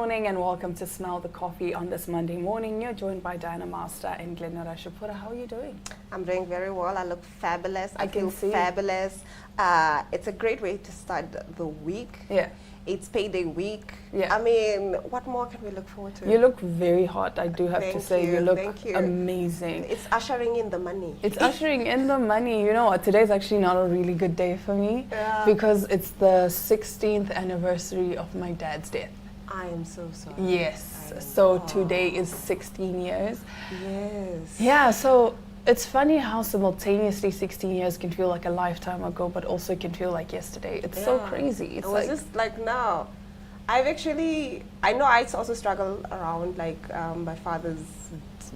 morning and welcome to Smell the Coffee on this Monday morning. You're joined by Diana Master and Glenora Shapura. How are you doing? I'm doing very well. I look fabulous. I can feel see. fabulous. It's a great way to start the week. Yeah. It's payday week. Yeah. I mean, what more can we look forward to? You look very hot, I do have to Thank say. you, You look thank you. amazing. It's ushering in the money. It's ushering in the money. You know what? Today's actually not a really good day for me because it's the 16th anniversary of my dad's death. I am so sorry. Yes. So today is 16 years. Yes. Yeah, so it's funny how simultaneously 16 years can feel like a lifetime ago, but also can feel like yesterday. It's so crazy. It's It was like, just like now. I know I also struggle around like my father's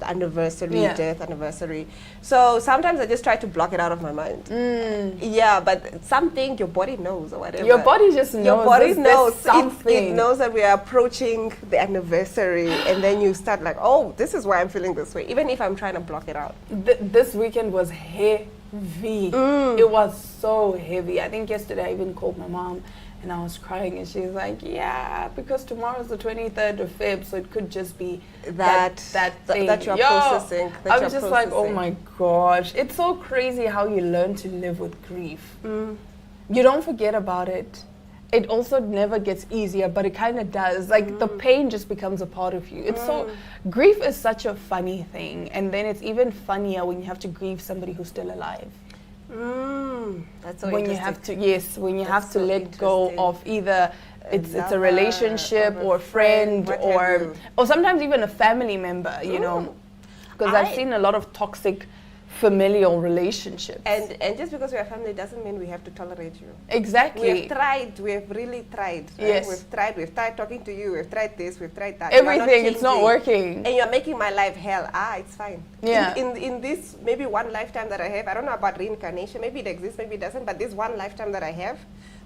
anniversary, death anniversary. So sometimes I just try to block it out of my mind. Yeah, but something your body knows or whatever. your body just knows. Your body knows something. It knows that we are approaching the anniversary, and then you start like, oh, this is why I'm feeling this way, even if I'm trying to block it out. This weekend was heavy. It was so heavy. I think yesterday I even called my mom and I was crying and she's like, yeah, because tomorrow's the 23rd of Feb, so it could just be that thing. That you're processing. I was just like, oh my gosh. It's so crazy how you learn to live with grief. You don't forget about it. It also never gets easier, but it kind of does. Like the pain just becomes a part of you. It's so, grief is such a funny thing. And then it's even funnier when you have to grieve somebody who's still alive. That's so When interesting. you have to, when you have to so let go of either it's a lover relationship or a friend what have you. or sometimes even a family member, you know. Because I've seen a lot of toxic familial relationships. And just because we are family doesn't mean we have to tolerate you. Exactly. We've tried. We've really tried. Right? Yes. We've tried talking to you. We've tried this. We've tried that. Everything. It's not working. And you're making my life hell. It's fine. Yeah. In this maybe one lifetime that I have, I don't know about reincarnation. Maybe it exists. Maybe it doesn't. But this one lifetime that I have,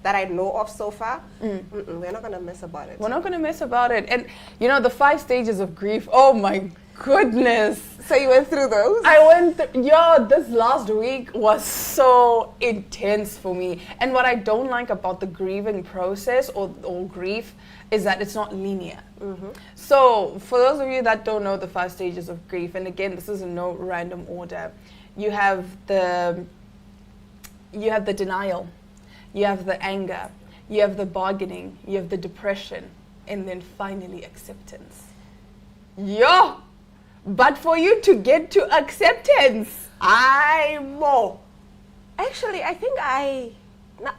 that I know of so far, we're not gonna mess about it. We're not gonna mess about it. And you know the 5 stages of grief. Oh my goodness. So you went through those? I went through, this last week was so intense for me. And what I don't like about the grieving process or grief is that it's not linear. So for those of you that don't know the 5 stages of grief, and again, this is in no random order, you have the denial, you have the anger, you have the bargaining, you have the depression, and then finally acceptance. But for you to get to acceptance, Actually, I think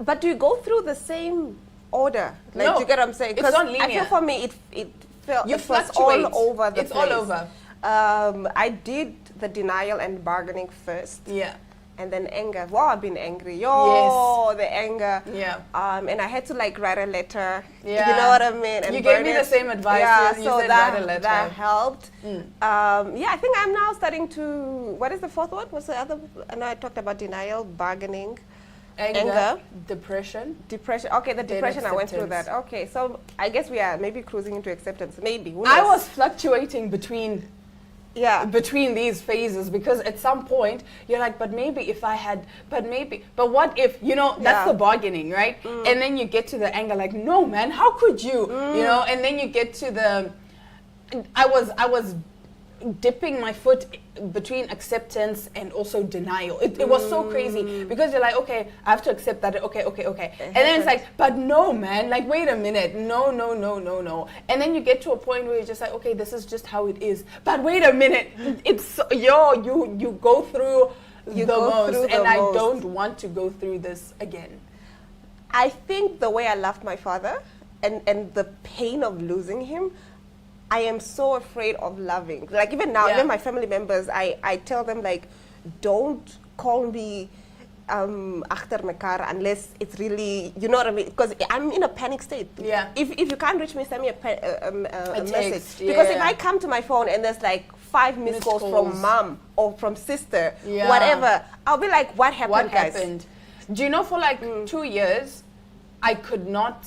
but do you go through the same order? Like, No, you get what I'm saying? it's not I linear. feel for me, it felt You it was fluctuate. all over the It's place. all over. I did the denial and bargaining first. Yeah. And then anger. Wow, I've been angry. The anger. Yeah. And I had to like write a letter. Yeah. You know what I mean? And You gave burn me it. the same advice. Yeah, You so said that, write a letter. that helped. I think I'm now starting to, what is the fourth one? What's the other? I know I talked about denial, bargaining, anger. Depression. Depression. Okay, the Then depression, I went through that. acceptance. Okay, so I guess we are maybe cruising into acceptance. Maybe. Who I knows? was fluctuating between these phases because at some point you're like, but what if, that's the bargaining, right? And then you get to the anger, like, no man, how could you, and then you get to the, I was dipping my foot between acceptance and also denial. It was so crazy because you're like, okay, I have to accept that. Okay. And then it's like, but no, man, like, wait a minute. No. And then you get to a point where you're just like, okay, this is just how it is. But wait a minute. It's, you go through the most. And I don't want to go through this again. I think the way I loved my father and the pain of losing him, I am so afraid of loving. Like even now, even my family members, I tell them like, don't call me achter mekaar unless it's really, you know what I mean? Because I'm in a panic state. Yeah. If you can't reach me, send me a message. Text, Because if I come to my phone and there's like 5 missed calls from mom or from sister, whatever, I'll be like, what happened, guys? What happened? Do you know for like 2 years, I could not,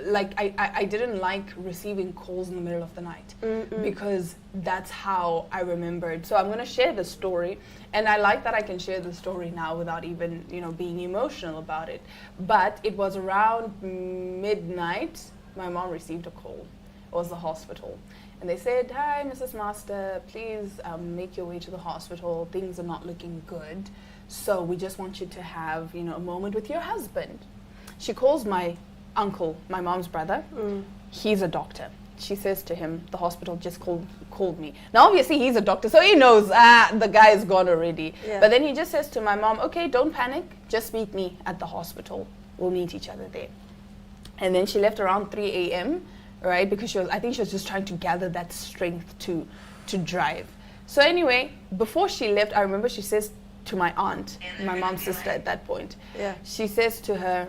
like, I didn't like receiving calls in the middle of the night because that's how I remembered. So I'm going to share the story, and I like that I can share the story now without even, being emotional about it. But it was around midnight, my mom received a call. was the hospital. And they said, "Hi, Mrs. Master, please make your way to the hospital. Things are not looking good. So we just want you to have, a moment with your husband." She calls my uncle, my mom's brother. He's a doctor. She says to him, "The hospital just called me." Now, obviously, he's a doctor, so he knows, the guy is gone already. Yeah. But then he just says to my mom, "Okay, don't panic. Just meet me at the hospital. We'll meet each other there." And then she left around 3 a.m., right? Because I think she was just trying to gather that strength to drive. So anyway, before she left, I remember she says to my aunt, my mom's sister at that point, she says to her,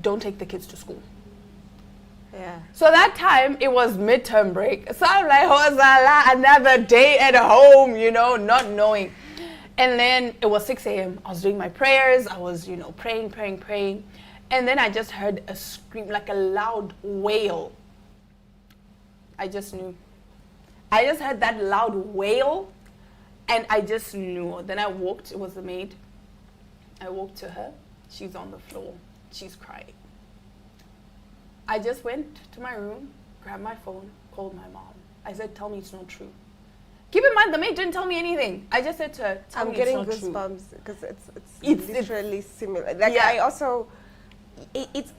"Don't take the kids to school." Yeah. So that time, it was midterm break. So I'm like, Hosala, another day at home, not knowing. And then it was 6 a.m. I was doing my prayers. I was, praying. And then I just heard a scream, like a loud wail. I just knew. I just heard that loud wail, and I just knew. Then I walked, it was the maid. I walked to her. She's on the floor. She's crying. I just went to my room, grabbed my phone, called my mom. I said, "Tell me it's not true." Keep in mind, the maid didn't tell me anything. I just said to her, "Tell me it's not true." I'm getting goosebumps because it's literally similar. Like, I also,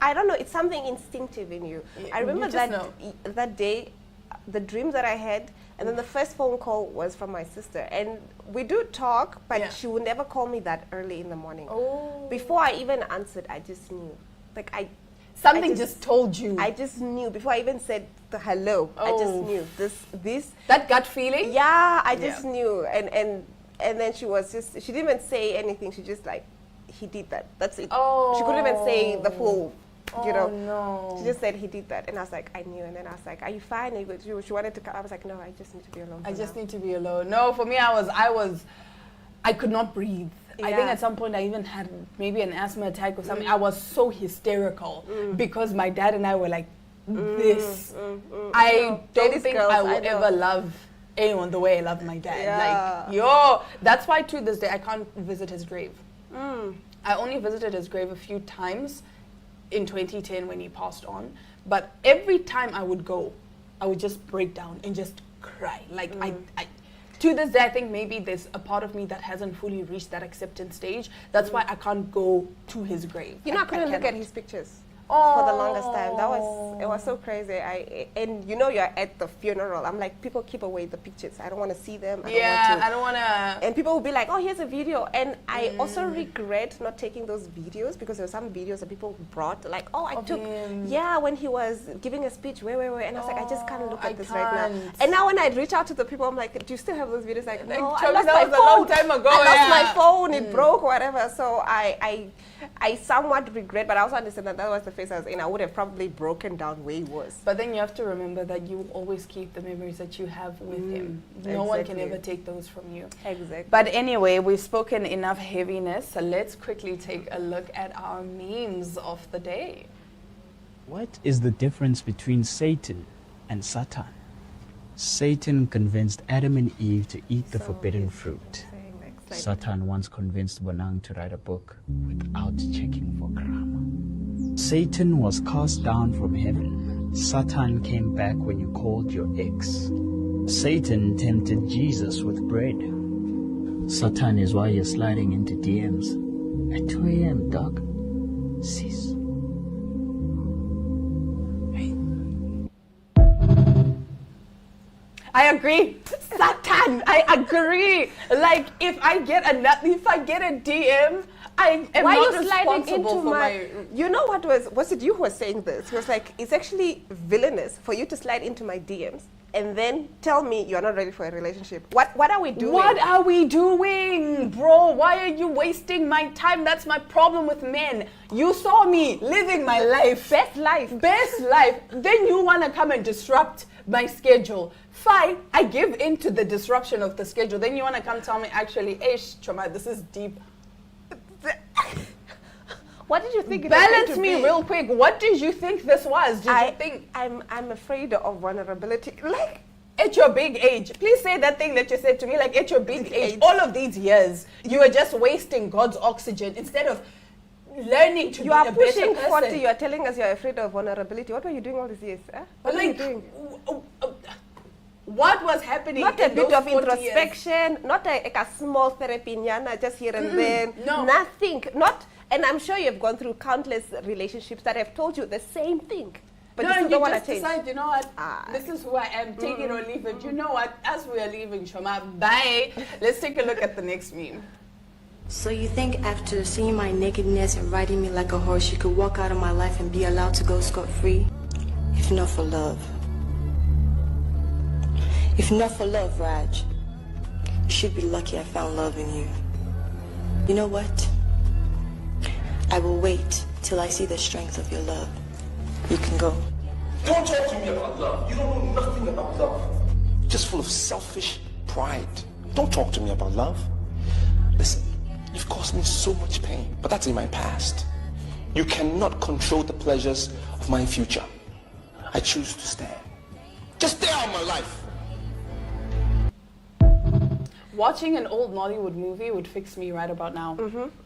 I don't know, it's something instinctive in you. I remember that day, the dreams that I had, and then the first phone call was from my sister. And we do talk, but she would never call me that early in the morning. Oh. Before I even answered, I just knew. Like, Something just told you. I just knew. Before I even said the hello, I just knew. This. That gut feeling? Yeah, I just knew. And then she didn't even say anything. She just like, "He did that. That's it." Oh. She couldn't even say the full, no. She just said, "He did that." And I was like, I knew. And then I was like, "Are you fine?" And she wanted to come. I was like, "No, I just need to be alone. I just need to be alone." No, for me, I could not breathe. I think at some point I even had maybe an asthma attack or something. I was so hysterical because my dad and I were like this. I don't think I will ever love anyone the way I love my dad. Like, that's why to this day I can't visit his grave. I only visited his grave a few times in 2010 when he passed on. But every time I would go, I would just break down and just cry. Like, to this day, I think maybe there's a part of me that hasn't fully reached that acceptance stage. That's why I can't go to his grave. I couldn't look at his pictures for the longest time. It was so crazy. You're at the funeral. I'm like, people keep away the pictures. I don't want to see them. I don't want to. And people will be like, "Oh, here's a video." And I also regret not taking those videos because there were some videos that people brought, like, "Oh, I took him. When he was giving a speech, where?" And I was like, I just can't look at this right now. And now when I reach out to the people, I'm like, "Do you still have those videos?" Like, "No, I lost my phone. A long time ago. I lost my phone. It broke, whatever." So I somewhat regret, but I also understand that was the phase I was in. I would have probably broken down way worse. But then you have to remember that you will always keep the memories that you have with him. No one can ever take those from you. Exactly. But anyway, we've spoken enough heaviness, so let's quickly take a look at our memes of the day. What is the difference between Satan and Satan? Satan convinced Adam and Eve to eat the forbidden fruit. Satan once convinced Bonang to write a book without checking for grammar. Satan was cast down from heaven. Satan came back when you called your ex. Satan tempted Jesus with bread. Satan is why you're sliding into DMs at 2 a.m., dog. Sis. I agree. Satan, I agree. Like, if I get a DM, I am not responsible for my... You know was it you who was saying this? He was like, it's actually villainous for you to slide into my DMs and then tell me you're not ready for a relationship. What are we doing? What are we doing, bro? Why are you wasting my time? That's my problem with men. You saw me living my life. Best life. Then you want to come and disrupt my schedule. Fine, I give in to the disruption of the schedule. Then you want to come tell me, actually, Choma, this is deep. What did you think? Balance me real quick. What did you think this was? Did you think I'm afraid of vulnerability? Like, at your big age, please say that thing that you said to me. Like, at your big age, all of these years, you were just wasting God's oxygen instead of learning to You be are a better pushing person. 40. You are telling us you are afraid of vulnerability. What were you doing all these years? Huh? What were you doing? What was happening? Not a in bit those of 40 years? introspection, not a small therapy, Nyana, just here and then. no. Nothing. Not, and I'm sure you've gone through countless relationships that have told you the same thing. But No, you still you don't want to just change. decide, you know what, Ah. this is who I am, take it or leave it. You know what, as we are leaving, Shoma, bye. Let's take a look at the next meme. So you think after seeing my nakedness and riding me like a horse, you could walk out of my life and be allowed to go scot-free? If not for love. If not for love, Raj, you should be lucky I found love in you. You know what? I will wait till I see the strength of your love. You can go. Don't talk to me about love. You don't know nothing about love. You're just full of selfish pride. Don't talk to me about love. Listen, you've caused me so much pain, but that's in my past. You cannot control the pleasures of my future. I choose to stay. Just stay out of my life. Watching an old Nollywood movie would fix me right about now.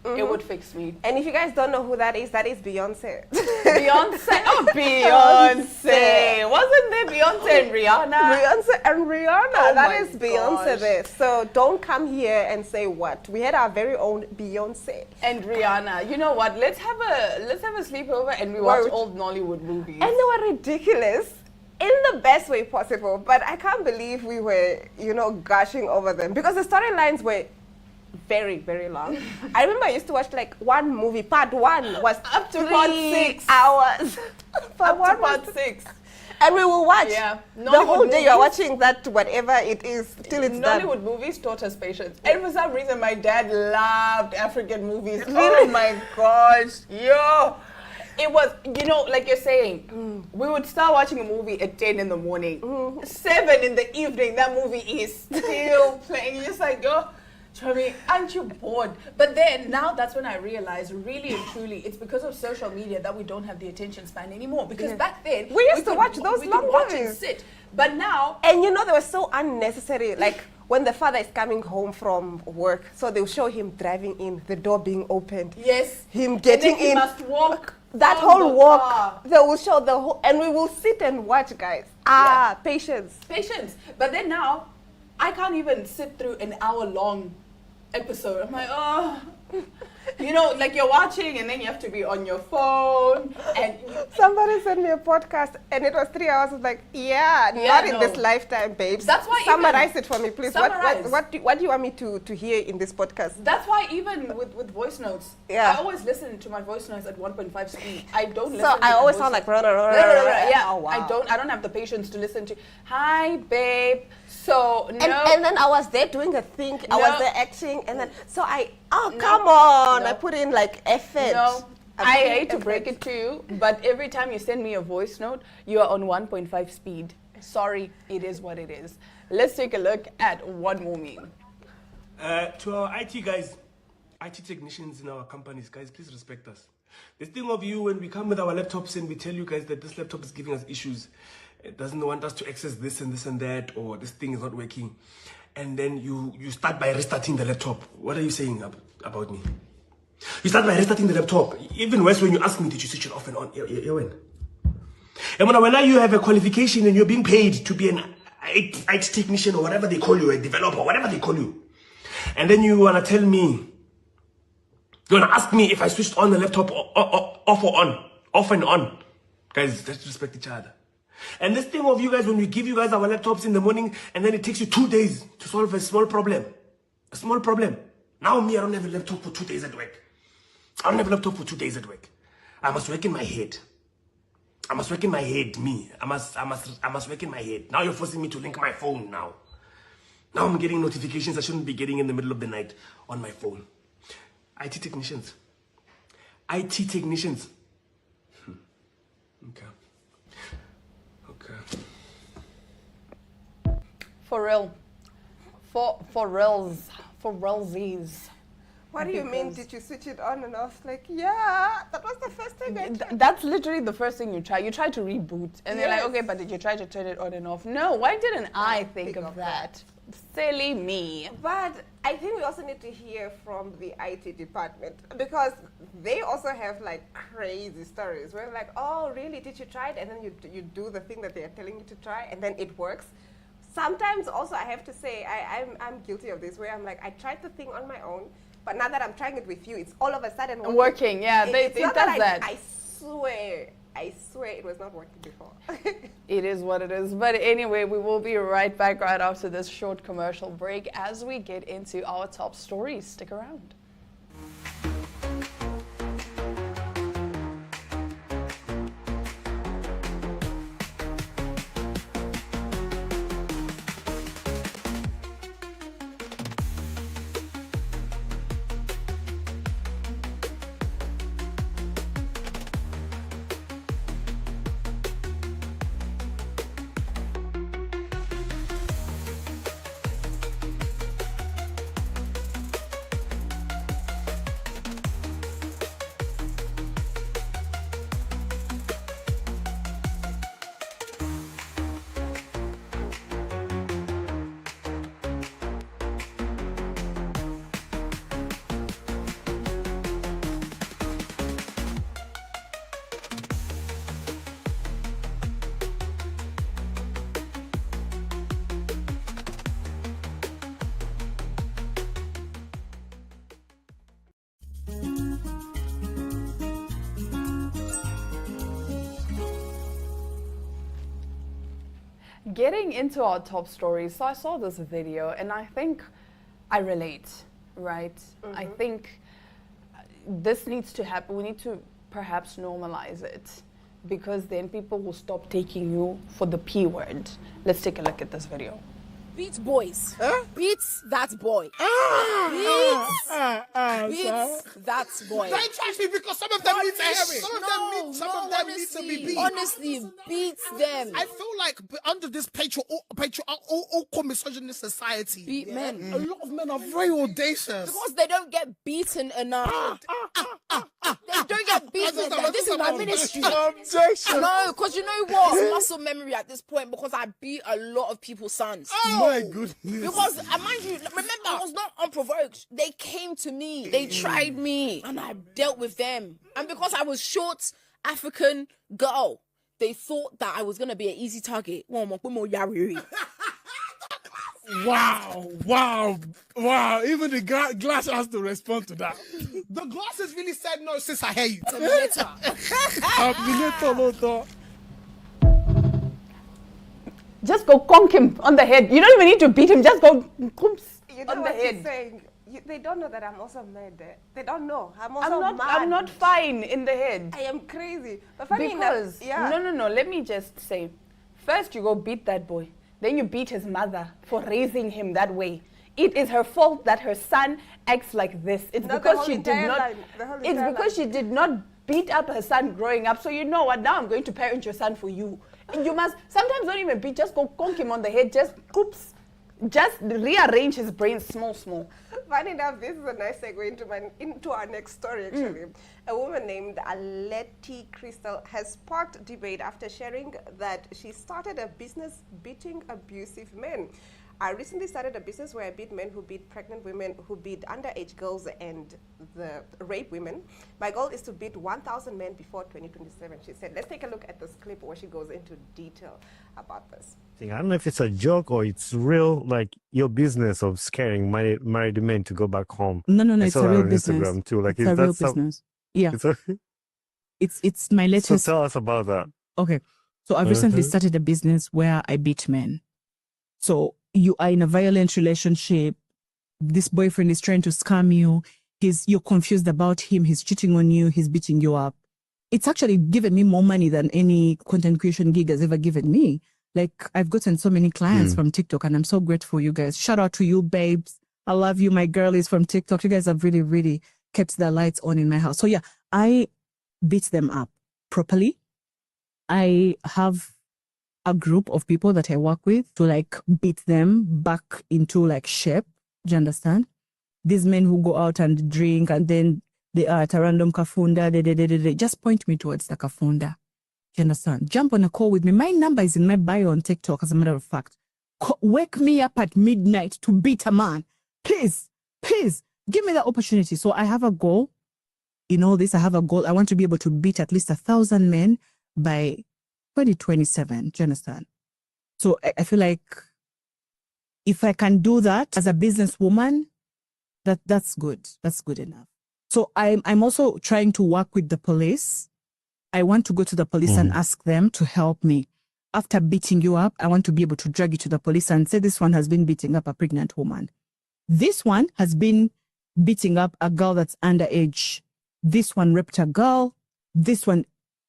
It would fix me. And if you guys don't know who that is Beyonce. Beyonce. Oh, Beyonce. Wasn't there Beyonce and Rihanna? Beyonce and Rihanna. Oh That my is Beyonce gosh. there. So don't come here and say what. We had our very own Beyonce. And Rihanna. You know what? Let's have a sleepover and we watch Word. old Nollywood movies. And they were ridiculous in the best way possible. But I can't believe we were, gushing over them because the storylines were very, very long. I remember I used to watch like one movie. Part one was Up to 3 part 6. hours. Part Up to one was part 6. And we will watch. Yeah. The whole Nollywood day you're movies. watching that, whatever it is, till it's done. Nollywood movies taught us patience. And for some reason, my dad loved African movies. Oh my gosh. Yo. It was, like you're saying, we would start watching a movie at 10 in the morning. 7 in the evening, that movie is still playing. You're just like, yo, Chami, aren't you bored? But then, now that's when I realized, really and truly, it's because of social media that we don't have the attention span anymore. Because back then, We used to watch those we long could watch and movies. sit. But now, And they were so unnecessary. Like when the father is coming home from work, so they'll show him driving in, the door being opened. yes, Him and getting then he in. must walk That from whole the walk, car. they will show the whole, and we will sit and watch, guys. Patience. Patience. But then now, I can't even sit through an hour-long episode. I'm like, oh, like you're watching and then you have to be on your phone and Somebody sent me a podcast, and it was 3 hours. I was like, not in no. this lifetime, babes. That's why Summarize even- it for me, please. Summarize. What do you want me to hear in this podcast? that's why even with voice notes, Yeah. I always listen to my voice notes at 1.5 speed. I don't listen So to I my always voice sound like notes. Yeah, Oh, wow. I don't have the patience to listen to, hi babe, so no. And then I was there doing a thing. I No. was there acting, and then come on! No. I put in like effort. No, I I put in hate to effort. break it to you, but every time you send me a voice note, you are on 1.5 speed. Sorry, it is what it is. Let's take a look at one more meme. To our IT guys, IT technicians in our companies, guys, please respect us. This thing of you, when we come with our laptops and we tell you guys that this laptop is giving us issues, it doesn't want us to access this and that, or this thing is not working, and then you start by restarting the laptop. What are you saying about me? You start by restarting the laptop. Even worse, when you ask me, did you switch it off and on? And when you have a qualification and you're being paid to be an IT technician or whatever they call you, a developer, whatever they call you, and then you want to tell me, you want to ask me if I switched on the laptop off or on, off and on. Guys, let's respect each other. And this thing of you guys, when we give you guys our laptops in the morning, and then it takes you 2 days to solve a small problem. A small problem. Now me, I don't have a laptop for 2 days at work. I don't have a laptop for 2 days at work. I must work in my head. I must work in my head, me. I must work in my head. Now you're forcing me to link my phone now. Now I'm getting notifications I shouldn't be getting in the middle of the night on my phone. IT technicians. IT technicians. Okay. For real. For realsies. What do you mean? Did you switch it on and off? Like, yeah, that was the first thing I tried. That's literally the first thing you try. You try to reboot, and they're like, okay, but did you try to turn it on and off? No, why didn't I think of that? Silly me. But I think we also need to hear from the IT department, because they also have like crazy stories where like, oh, really? Did you try it? And then you do the thing that they are telling you to try, and then it works. Sometimes also I have to say I'm guilty of this, where I'm like, I tried the thing on my own, but now that I'm trying it with you, it's all of a sudden working. Yeah, it does that. I swear it was not working before. It is what it is. But anyway, we will be right back right after this short commercial break as we get into our top stories. Stick around. Getting into our top stories, so I saw this video and I think I relate, right? I think this needs to happen. We need to perhaps normalize it, because then people will stop taking you for the P word. Let's take a look at this video. Beats boys. Beats that boy. Beats that boy. Don't trust me, because some of them need to hear it. Some of them need to be beat. Honestly, beats them. I feel like under this patriarchal misogynist society, Beat men. a lot of men are very audacious. Because they don't get beaten enough. They don't get beaten enough. This is my ministry. Objection. No, because you know what? Muscle memory at this point, because I beat a lot of people's sons. My goodness. Because, mind you, remember, I was not unprovoked. They came to me. They tried me. And I dealt with them. And because I was short, African girl, they thought that I was going to be an easy target. Wow. Even the glass has to respond to that. The glasses really said, no, sis, I hear you. Just go conk him on the head. You don't even need to beat him. Just go You know on the what head. he's saying? They don't know that I'm also mad. They don't know. I'm also mad. I'm not fine in the head. I am crazy. But funny Because, enough, no, let me just say, first you go beat that boy. Then you beat his mother for raising him that way. It is her fault that her son acts like this. It's Not because the she whole did entire not. line, the whole It's entire because she did not beat up her son growing up. So you know what? Now I'm going to parent your son for you. You must sometimes don't even beat. Just go conk him on the head. Just rearrange his brain small. Funny enough, this is a nice segue into our next story, actually. A woman named Aleti Crystal has sparked debate after sharing that she started a business beating abusive men. I recently started a business where I beat men who beat pregnant women, who beat underage girls, and the rape women. My goal is to beat 1,000 men before 2027, she said. Let's take a look at this clip where she goes into detail about this. I don't know if it's a joke or it's real, like your business of scaring married men to go back home. No, I it's saw a that real on business. Instagram too. Like, It's a real business. Yeah, it's my So latest. tell us about that. Okay, so I've recently started a business where I beat men. So you are in a violent relationship. This boyfriend is trying to scam you. You're confused about him. He's cheating on you. He's beating you up. It's actually given me more money than any content creation gig has ever given me. Like, I've gotten so many clients from TikTok, and I'm so grateful, you guys. Shout out to you, babes. I love you. My girl is from TikTok. You guys have really, really kept the lights on in my house. So yeah, I beat them up properly. I have a group of people that I work with to like beat them back into like shape. Do you understand? these men who go out and drink and then they are at a random kafunda, just point me towards the kafunda. You understand? Jump on a call with me. My number is in my bio on TikTok, as a matter of fact. Wake me up at midnight to beat a man. Please, please, give me that opportunity. So I have a goal. In all this, I have a goal. I want to be able to beat at least 1,000 men by 2027. Do you understand? So I feel like if I can do that as a businesswoman, that's good. That's good enough. So I'm also trying to work with the police. I want to go to the police and ask them to help me. After beating you up, I want to be able to drag you to the police and say, this one has been beating up a pregnant woman. This one has been beating up a girl that's underage. This one raped a girl. This one,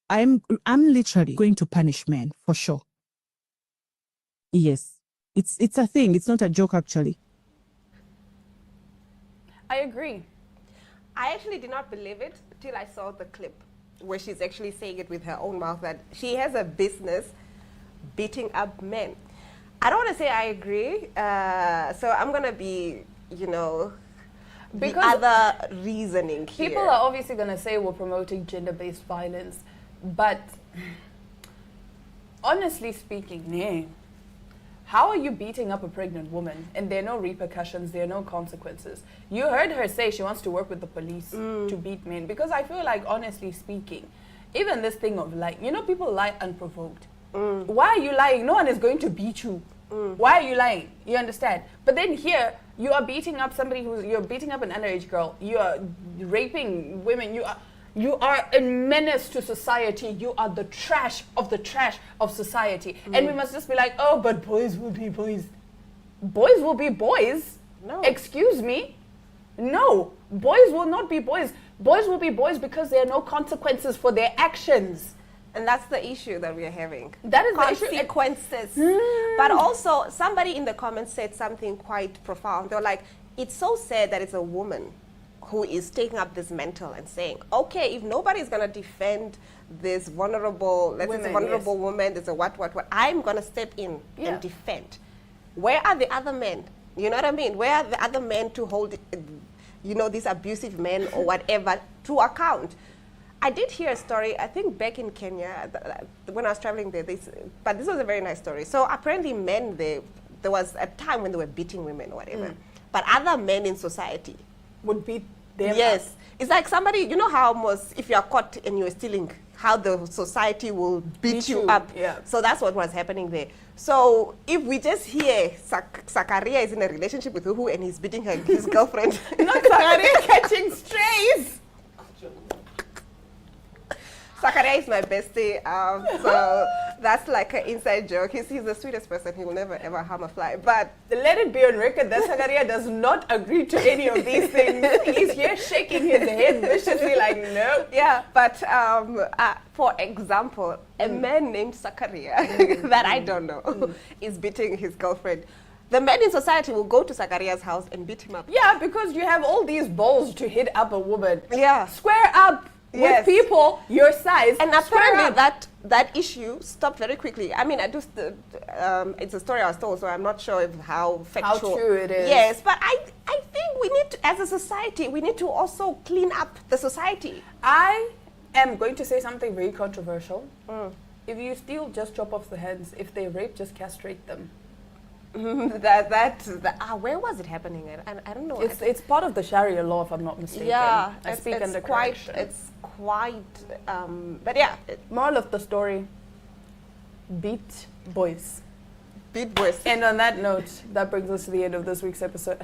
I'm literally going to punish men for sure. Yes, it's a thing. It's not a joke, actually. I agree. I actually did not believe it till I saw the clip where she's actually saying it with her own mouth that she has a business beating up men. I don't want to say I agree, so I'm going to be, because the other reasoning here. People are obviously going to say we're promoting gender-based violence, but honestly speaking, how are you beating up a pregnant woman and there are no repercussions, there are no consequences? You heard her say she wants to work with the police to beat men, because I feel like, honestly speaking, even this thing of lying, people lie unprovoked. Why are you lying? No one is going to beat you. Why are you lying? You understand? But then here, you are beating up you're beating up an underage girl. You are raping women. You are a menace to society. You are the trash of society. And we must just be like, oh, but boys will be boys. Boys will be boys? No. Excuse me? No. Boys will not be boys. Boys will be boys because there are no consequences for their actions. And that's the issue that we are having. That is the issue. Consequences. But also, somebody in the comments said something quite profound. They were like, it's so sad that it's a woman who is taking up this mantle and saying, okay, if nobody's going to defend this vulnerable, woman, there's a what, I'm going to step in and defend. Where are the other men? You know what I mean? Where are the other men to hold, these abusive men or whatever to account? I did hear a story, I think back in Kenya, when I was traveling there, but this was a very nice story. So apparently men, there was a time when they were beating women or whatever, but other men in society would beat them. Yes. Up. It's like somebody, you know how almost if you're caught and you're stealing, how the society will beat you up. Yeah. So that's what was happening there. So if we just hear Zakaria is in a relationship with Uhu and he's beating his girlfriend. Not Zakaria catching strays. Zakaria is my bestie, so that's like an inside joke. He's the sweetest person. He will never ever harm a fly. But let it be on record that Zakaria does not agree to any of these things. He's here shaking his head viciously like, no. Yeah, but for example, a man named Zakaria that I don't know is beating his girlfriend. The men in society will go to Zakaria's house and beat him up. Yeah, because you have all these balls to hit up a woman. Yeah. Square up. With people your size, and apparently that issue stopped very quickly. I mean, it's a story I was told, so I'm not sure how factual. How true it is. Yes, but I think we need to, as a society, we need to also clean up the society. I am going to say something very controversial. If you steal, just chop off the hands. If they rape, just castrate them. Where was it happening? I don't know. It's part of the Sharia law, if I'm not mistaken. Yeah, I speak under correction. It's quite, but yeah. Moral of the story: beat boys. Beat boys. And on that note, that brings us to the end of this week's episode.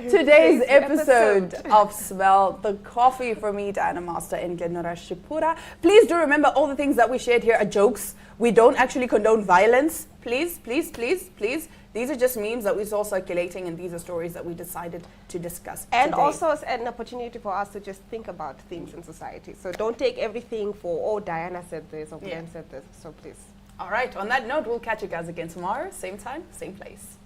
Today's episode of Smell the Coffee for me, Diana Master and Glenora Shipura. Please do remember all the things that we shared here are jokes. We don't actually condone violence. Please, please, please, please. These are just memes that we saw circulating, and these are stories that we decided to discuss and today. Also an opportunity for us to just think about things in society. So don't take everything for, Diana said this or Glenn said this. So please. All right, on that note, we'll catch you guys again tomorrow, same time, same place.